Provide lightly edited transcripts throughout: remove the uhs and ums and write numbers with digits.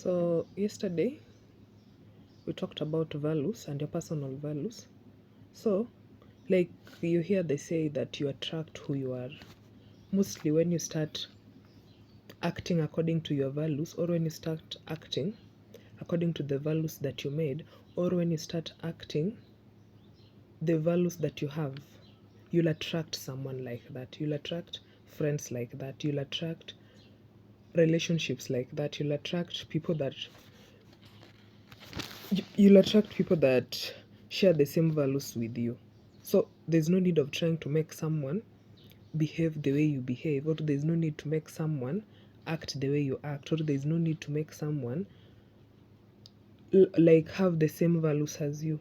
So yesterday we talked about values and your personal values. So like you hear they say that you attract who you are. Mostly when you start acting according to your values, or when you start acting according to the values that you made, or when you start acting the values that you have, you'll attract someone like that. You'll attract friends like that. You'll attract relationships like that. You'll attract people that share the same values with you. So there's no need of trying to make someone behave the way you behave, or there's no need to make someone act the way you act, or there's no need to make someone like have the same values as you.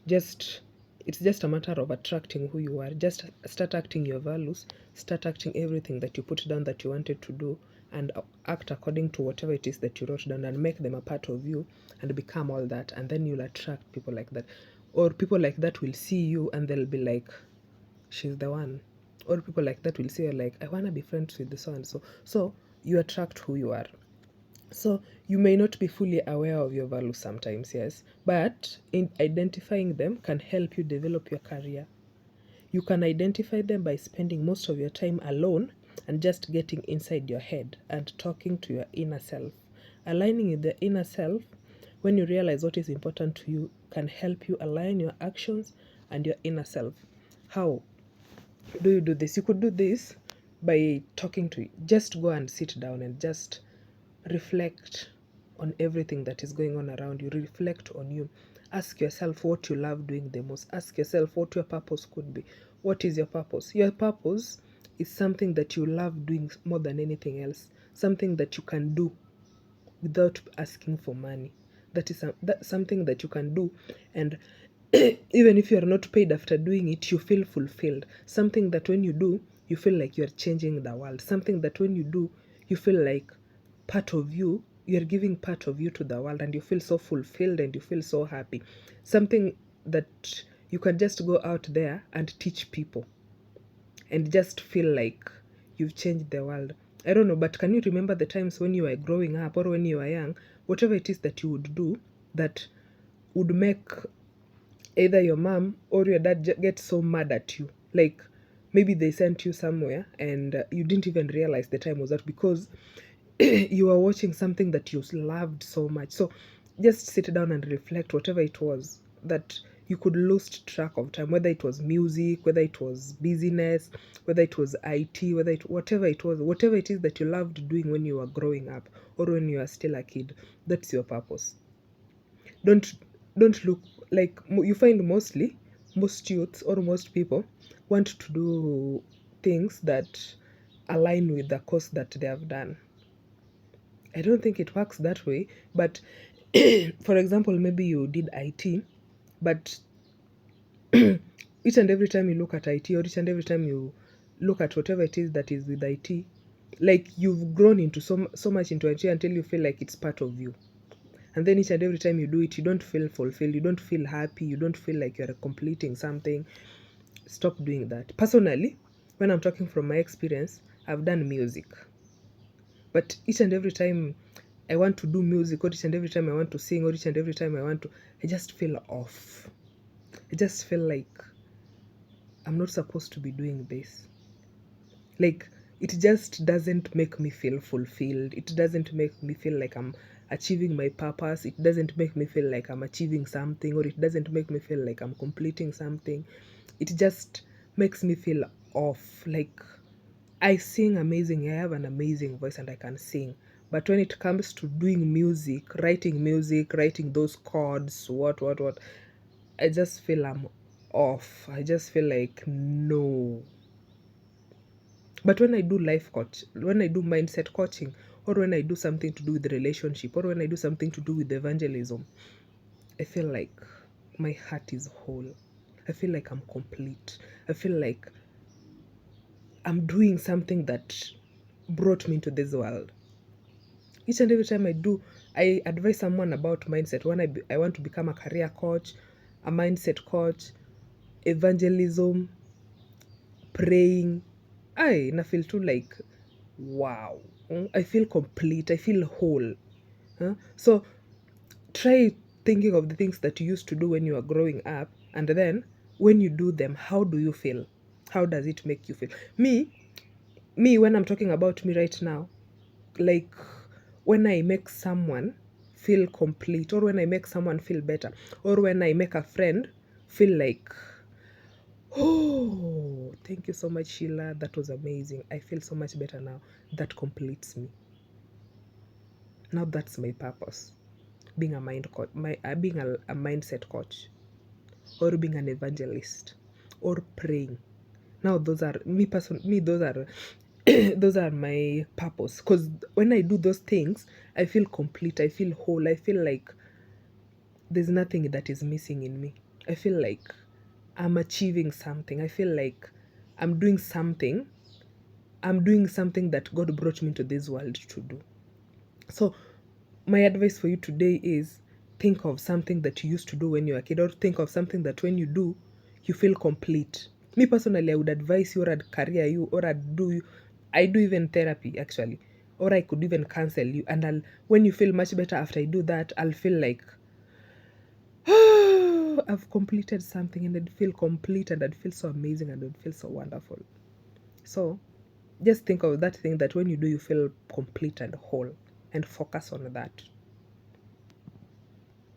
Just it's just a matter of attracting who you are. Just start acting your values, start acting everything that you put down that you wanted to do, and act according to whatever it is that you wrote down, and make them a part of you and become all that, and then you'll attract people like that. Or people like that will see you and they'll be like, she's the one. Or people like that will say, like, I want to be friends with this one. So you attract who you are. So you may not be fully aware of your values sometimes, yes, but in identifying them can help you develop your career. You can identify them by spending most of your time alone and just getting inside your head and talking to your inner self. Aligning with the inner self, when you realize what is important to you, can help you align your actions and your inner self. How do you do this? You could do this by talking to it. Just go and sit down and just reflect on everything that is going on around you. Reflect on you. Ask yourself what you love doing the most. Ask yourself what your purpose could be. What is your purpose? Your purpose is something that you love doing more than anything else. Something that you can do without asking for money. That is something that you can do, and even if you are not paid after doing it, you feel fulfilled. Something that when you do, you feel like you are changing the world. Something that when you do, you feel like part of you, you are giving part of you to the world, and you feel so fulfilled and you feel so happy. Something that you can just go out there and teach people and just feel like you've changed the world. I don't know, but can you remember the times when you were growing up, or when you were young, whatever it is that you would do that would make either your mom or your dad get so mad at you? Like maybe they sent you somewhere and you didn't even realize the time was up because you were watching something that you loved so much. So just sit down and reflect whatever it was that you could lose track of time, whether it was music, whether it was business, whether it was IT, whatever it was, whatever it is that you loved doing when you were growing up or when you were still a kid. That's your purpose. Don't look like you find most youths or most people want to do things that align with the course that they have done. I don't think it works that way, but for example, maybe you did IT, but each and every time you look at IT, or each and every time you look at whatever it is that is with IT, like you've grown into so much into IT until you feel like it's part of you. And then each and every time you do it, you don't feel fulfilled, you don't feel happy, you don't feel like you're completing something. Stop doing that. Personally, when I'm talking from my experience, I've done music. But each and every time I want to do music, or each and every time I want to sing, or each and every time I just feel off. I just feel like I'm not supposed to be doing this. Like, it just doesn't make me feel fulfilled. It doesn't make me feel like I'm achieving my purpose. It doesn't make me feel like I'm achieving something, or it doesn't make me feel like I'm completing something. It just makes me feel off. Like, I sing amazing. I have an amazing voice and I can sing. But when it comes to doing music, writing those chords, what, I just feel I'm off. I just feel like no. But when I do when I do mindset coaching, or when I do something to do with the relationship, or when I do something to do with evangelism, I feel like my heart is whole. I feel like I'm complete. I feel like I'm doing something that brought me into this world. Each and every time I advise someone about mindset. When I want to become a career coach, a mindset coach, evangelism, praying, I feel too like, wow. I feel complete. I feel whole. So try thinking of the things that you used to do when you were growing up, and then when you do them, how do you feel? How does it make you feel? Me, when I'm talking about me right now, like when I make someone feel complete, or when I make someone feel better, or when I make a friend feel like, oh, thank you so much, Sheila. That was amazing. I feel so much better now. That completes me. Now that's my purpose. Being a mind coach, being a mindset coach, or being an evangelist, or praying. Now those are me person me those are those are my purpose, because when I do those things, I feel complete, I feel whole, I feel like there's nothing that is missing in me. I feel like I'm achieving something. I feel like I'm doing something. I'm doing something that God brought me to this world to do. So my advice for you today is, think of something that you used to do when you were a kid, or think of something that when you do, you feel complete. Me personally, I would advise you, or I'd career you, or I do even therapy actually, or I could even cancel you. And when you feel much better after I do that, I'll feel like, I've completed something, and I'd feel complete, and I'd feel so amazing, and I'd feel so wonderful. So just think of that thing that when you do, you feel complete and whole, and focus on that.